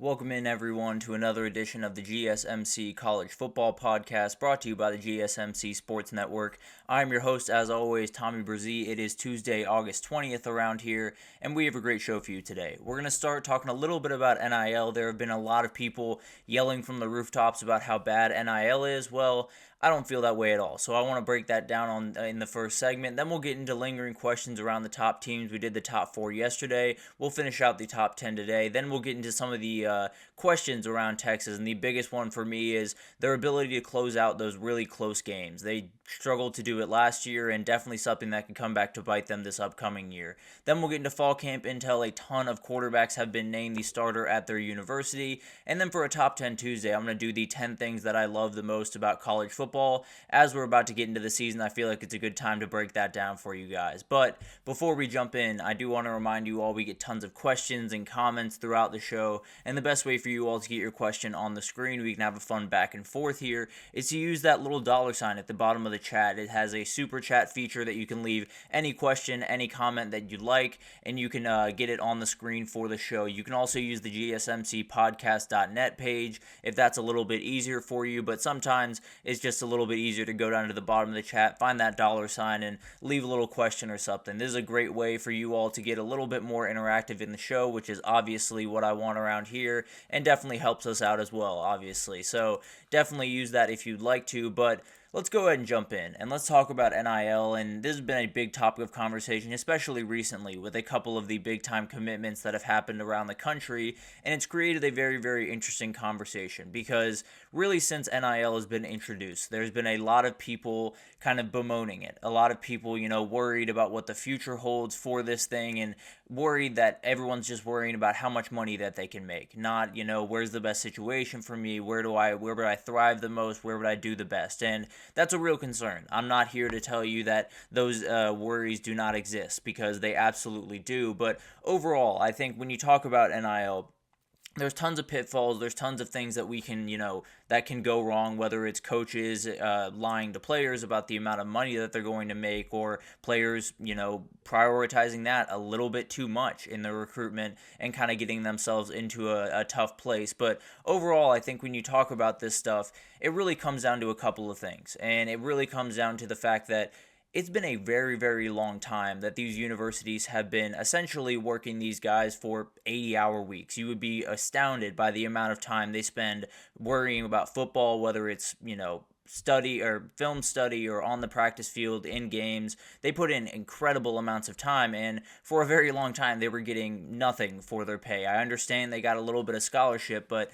Welcome in, everyone, to another edition of the GSMC College Football Podcast, brought to you by the GSMC Sports Network. I'm your host, as always, Tommy Brzee. It is Tuesday, August 20th around here, and we have a great show for you today. We're going to start talking a little bit about NIL. There have been a lot of people yelling from the rooftops about how bad NIL is. Well, I don't feel that way at all, so I want to break that down in the first segment. Then we'll get into lingering questions around the top teams. We did the top 4 yesterday. We'll finish out the top 10 today. Then we'll get into some of the questions around Texas, and the biggest one for me is their ability to close out those really close games. They struggled to do it last year, and definitely something that can come back to bite them this upcoming year. Then we'll get into fall camp intel. A ton of quarterbacks have been named the starter at their university. And then for a top 10 Tuesday, I'm going to do the 10 things that I love the most about college football. As we're about to get into the season, I feel like it's a good time to break that down for you guys. But before we jump in, I do want to remind you all we get tons of questions and comments throughout the show, and the best way for you all to get your question on the screen, we can have a fun back and forth here, is to use that little $sign at the bottom of the chat. It has a super chat feature that you can leave any question, any comment that you'd like, and you can get it on the screen for the show. You can also use the gsmcpodcast.net page if that's a little bit easier for you, but sometimes it's just a little bit easier to go down to the bottom of the chat, find that $sign, and leave a little question or something. This is a great way for you all to get a little bit more interactive in the show, which is obviously what I want around here, and definitely helps us out as well, obviously. So definitely use that if you'd like to, but let's go ahead and jump in, and let's talk about NIL, and this has been a big topic of conversation, especially recently, with a couple of the big-time commitments that have happened around the country, and it's created a very, very interesting conversation, because really since NIL has been introduced, there's been a lot of people kind of bemoaning it, a lot of people, worried about what the future holds for this thing, and worried that everyone's just worrying about how much money that they can make, not, where's the best situation for me, where would I thrive the most, where would I do the best, and that's a real concern. I'm not here to tell you that those worries do not exist, because they absolutely do, but overall, I think when you talk about NIL, there's tons of pitfalls, there's tons of things that we can, that can go wrong, whether it's coaches lying to players about the amount of money that they're going to make, or players, prioritizing that a little bit too much in their recruitment and kind of getting themselves into a tough place. But overall, I think when you talk about this stuff, it really comes down to a couple of things, and it really comes down to the fact that it's been a very, very long time that these universities have been essentially working these guys for 80-hour weeks. You would be astounded by the amount of time they spend worrying about football, whether it's, study or film study or on the practice field in games. They put in incredible amounts of time, and for a very long time they were getting nothing for their pay. I understand they got a little bit of scholarship, but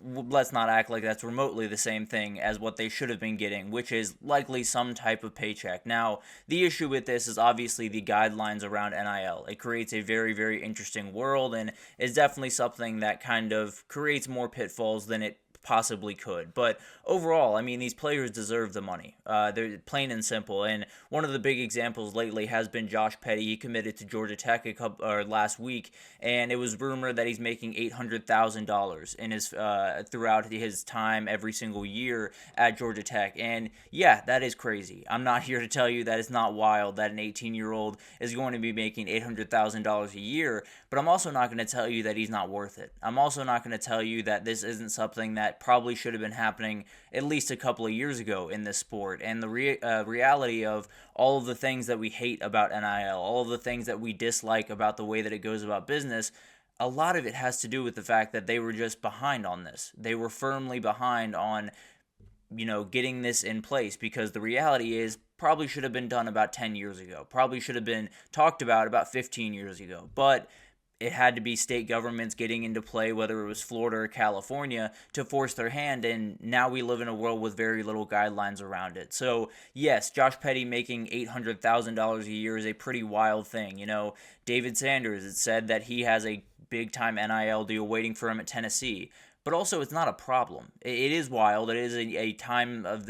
let's not act like that's remotely the same thing as what they should have been getting, which is likely some type of paycheck. Now, the issue with this is obviously the guidelines around NIL. It creates a very, very interesting world, and is definitely something that kind of creates more pitfalls than it possibly could. But overall, I mean, these players deserve the money. They're plain and simple. And one of the big examples lately has been Josh Petty. He committed to Georgia Tech last week, and it was rumored that he's making $800,000 in his throughout his time every single year at Georgia Tech. And yeah, that is crazy. I'm not here to tell you that it's not wild that an 18-year-old is going to be making $800,000 a year, but I'm also not going to tell you that he's not worth it. I'm also not going to tell you that this isn't something that probably should have been happening at least a couple of years ago in this sport. And the reality of all of the things that we hate about NIL, all of the things that we dislike about the way that it goes about business, a lot of it has to do with the fact that they were just behind on this. They were firmly behind on, getting this in place, because the reality is probably should have been done about 10 years ago, probably should have been talked about 15 years ago, but it had to be state governments getting into play, whether it was Florida or California, to force their hand, and now we live in a world with very little guidelines around it. So, yes, Josh Petty making $800,000 a year is a pretty wild thing. David Sanders, it said that he has a big-time NIL deal waiting for him at Tennessee. But also, it's not a problem. It is wild. It is a sign of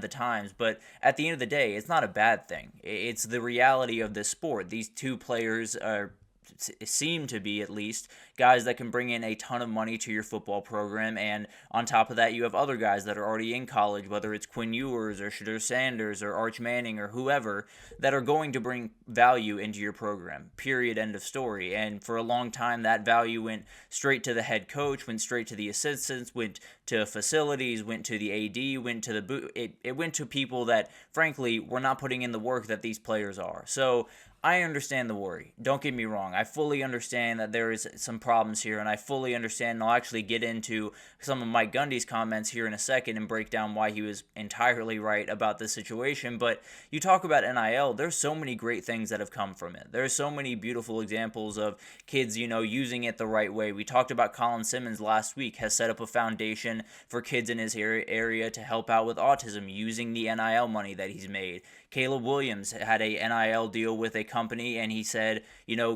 the times. But at the end of the day, it's not a bad thing. It's the reality of this sport. These two players are seem to be at least, guys that can bring in a ton of money to your football program. And on top of that, you have other guys that are already in college, whether it's Quinn Ewers or Shedeur Sanders or Arch Manning or whoever, that are going to bring value into your program. Period. End of story. And for a long time, that value went straight to the head coach, went straight to the assistants, went to facilities, went to the AD, went to the it went to people that, frankly, were not putting in the work that these players are. So I understand the worry. Don't get me wrong. I fully understand that there is some problems here, and I fully understand, and I'll actually get into some of Mike Gundy's comments here in a second and break down why he was entirely right about this situation. But you talk about NIL, there's so many great things that have come from it. There's so many beautiful examples of kids, using it the right way. We talked about Colin Simmons last week, has set up a foundation for kids in his area to help out with autism using the NIL money that he's made. Caleb Williams had a NIL deal with a company, and he said,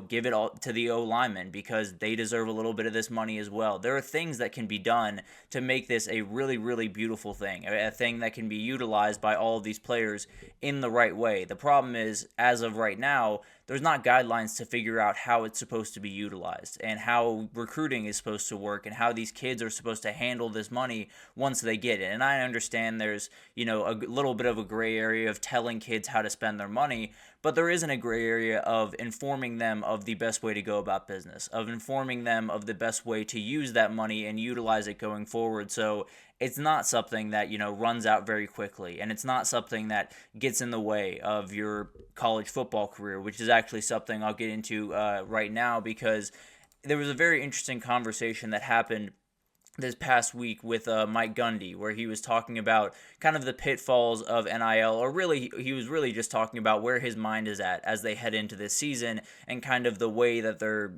give it all to the O-linemen because they deserve a little bit of this money as well. There are things that can be done to make this a really, really beautiful thing, a thing that can be utilized by all of these players in the right way. The problem is, as of right now, there's not guidelines to figure out how it's supposed to be utilized and how recruiting is supposed to work and how these kids are supposed to handle this money once they get it. And I understand there's, a little bit of a gray area of telling kids how to spend their money, but there isn't a gray area of informing them of the best way to go about business, of informing them of the best way to use that money and utilize it going forward. So it's not something that, runs out very quickly, and it's not something that gets in the way of your college football career, which is actually something I'll get into right now, because there was a very interesting conversation that happened this past week with Mike Gundy, where he was talking about kind of the pitfalls of NIL, or really, he was really just talking about where his mind is at as they head into this season and kind of the way that they're,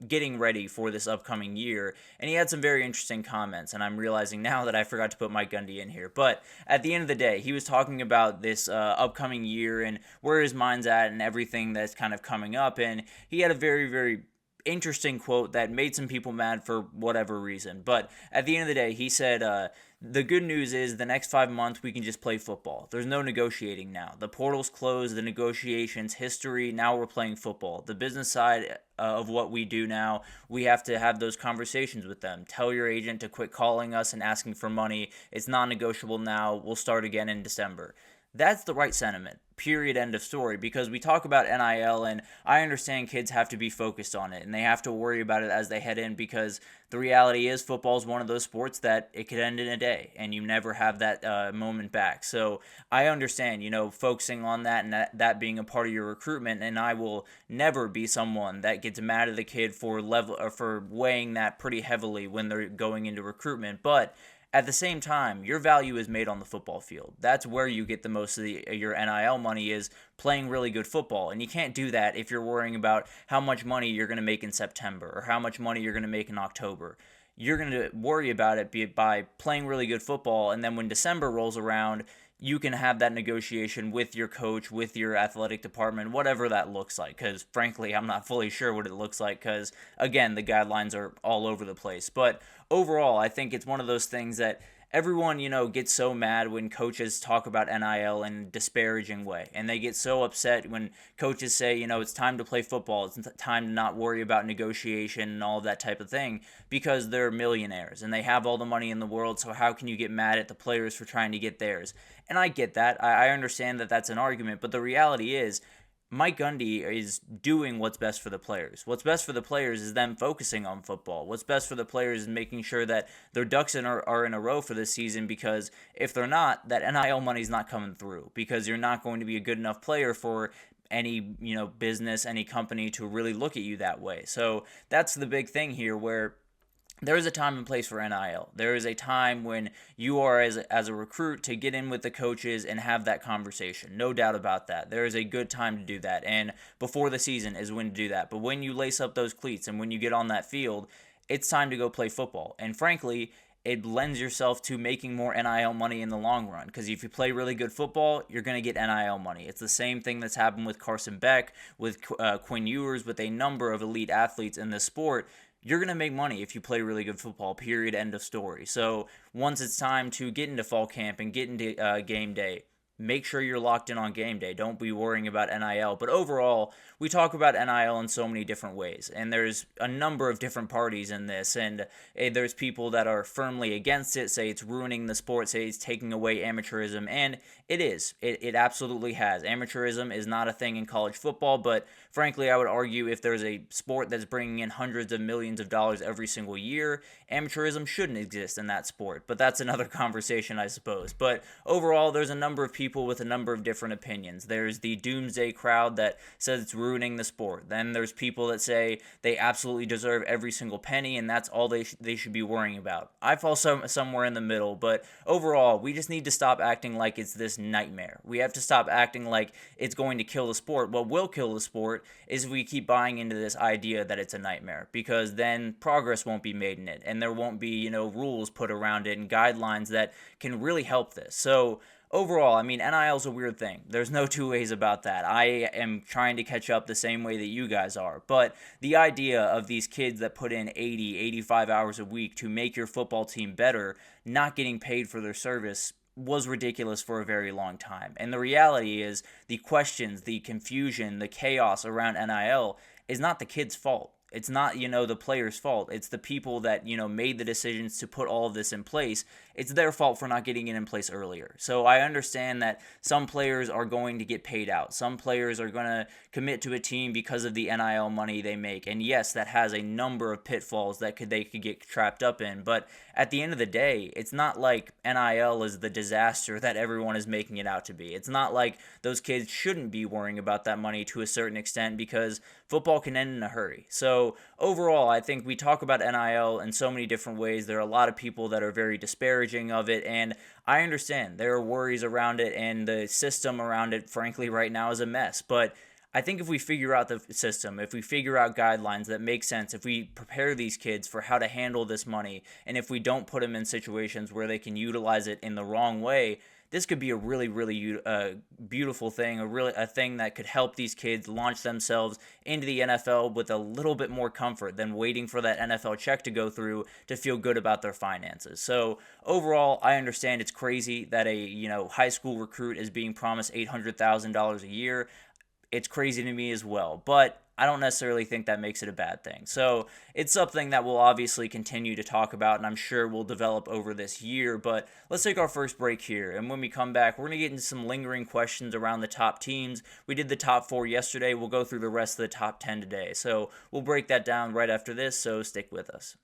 getting ready for this upcoming year. And he had some very interesting comments, and I'm realizing now that I forgot to put Mike Gundy in here. But at the end of the day, he was talking about this upcoming year and where his mind's at and everything that's kind of coming up. And he had a very, very interesting quote that made some people mad for whatever reason. But at the end of the day, he said, the good news is the next 5 months we can just play football. There's no negotiating now. The portal's closed, the negotiations, history, now we're playing football. The business side of what we do now, we have to have those conversations with them. Tell your agent to quit calling us and asking for money. It's non-negotiable now. We'll start again in December. That's the right sentiment. Period. End of story. Because we talk about NIL, and I understand kids have to be focused on it and they have to worry about it as they head in, because the reality is football is one of those sports that it could end in a day and you never have that moment back. So I understand, focusing on that and that being a part of your recruitment, and I will never be someone that gets mad at the kid for weighing that pretty heavily when they're going into recruitment. But at the same time, your value is made on the football field. That's where you get the most of your NIL money, is playing really good football. And you can't do that if you're worrying about how much money you're going to make in September or how much money you're going to make in October. You're going to worry about it by playing really good football, and then when December rolls around, you can have that negotiation with your coach, with your athletic department, whatever that looks like. Because frankly, I'm not fully sure what it looks like, because again, the guidelines are all over the place. But overall, I think it's one of those things that everyone, gets so mad when coaches talk about NIL in a disparaging way. And they get so upset when coaches say, it's time to play football. It's time to not worry about negotiation and all of that type of thing, because they're millionaires and they have all the money in the world. So how can you get mad at the players for trying to get theirs? And I get that. I understand that that's an argument. But the reality is, Mike Gundy is doing what's best for the players. What's best for the players is them focusing on football. What's best for the players is making sure that their ducks are in a row for this season, because if they're not, that NIL money's not coming through, because you're not going to be a good enough player for any business, any company to really look at you that way. So that's the big thing here, where there is a time and place for NIL. There is a time when you are, as a recruit, to get in with the coaches and have that conversation. No doubt about that. There is a good time to do that. And before the season is when to do that. But when you lace up those cleats and when you get on that field, it's time to go play football. And frankly, it lends yourself to making more NIL money in the long run. Because if you play really good football, you're going to get NIL money. It's the same thing that's happened with Carson Beck, with Quinn Ewers, with a number of elite athletes in this sport. You're going to make money if you play really good football, period, end of story. So once it's time to get into fall camp and get into game day, make sure you're locked in on game day. Don't be worrying about NIL. But overall, we talk about NIL in so many different ways, and there's a number of different parties in this, and there's people that are firmly against it, say it's ruining the sport, say it's taking away amateurism, and it is. It absolutely has. Amateurism is not a thing in college football, but frankly, I would argue if there's a sport that's bringing in hundreds of millions of dollars every single year, amateurism shouldn't exist in that sport. But that's another conversation, I suppose. But overall, there's a number of people with a number of different opinions. There's the doomsday crowd that says it's ruining the sport. Then there's people that say they absolutely deserve every single penny, and that's all they should be worrying about. I fall somewhere in the middle, but overall, we just need to stop acting like it's this nightmare. We have to stop acting like it's going to kill the sport. What will kill the sport is if we keep buying into this idea that it's a nightmare, because then progress won't be made in it, and there won't be, rules put around it and guidelines that can really help this. So overall, I mean, NIL is a weird thing. There's no two ways about that. I am trying to catch up the same way that you guys are. But the idea of these kids that put in 80, 85 hours a week to make your football team better, not getting paid for their service, was ridiculous for a very long time. And the reality is the questions, the confusion, the chaos around NIL is not the kids' fault. It's not, the players' fault. It's the people that, made the decisions to put all of this in place. It's their fault for not getting it in place earlier. So I understand that some players are going to get paid out. Some players are going to commit to a team because of the NIL money they make. And yes, that has a number of pitfalls that they could get trapped up in. But at the end of the day, it's not like NIL is the disaster that everyone is making it out to be. It's not like those kids shouldn't be worrying about that money to a certain extent, because football can end in a hurry. So overall, I think we talk about NIL in so many different ways. There are a lot of people that are very disparaging of it, and I understand there are worries around it, and the system around it, frankly, right now is a mess. But I think if we figure out the system, if we figure out guidelines that make sense, if we prepare these kids for how to handle this money, and if we don't put them in situations where they can utilize it in the wrong way, this could be a really, really beautiful thing, a thing that could help these kids launch themselves into the NFL with a little bit more comfort than waiting for that NFL check to go through to feel good about their finances. So overall, I understand it's crazy that a high school recruit is being promised $800,000 a year. It's crazy to me as well, but I don't necessarily think that makes it a bad thing. So it's something that we'll obviously continue to talk about, and I'm sure we'll develop over this year. But let's take our first break here, and when we come back, we're going to get into some lingering questions around the top teams. We did the top 4 yesterday. We'll go through the rest of the top 10 today. So we'll break that down right after this, so stick with us.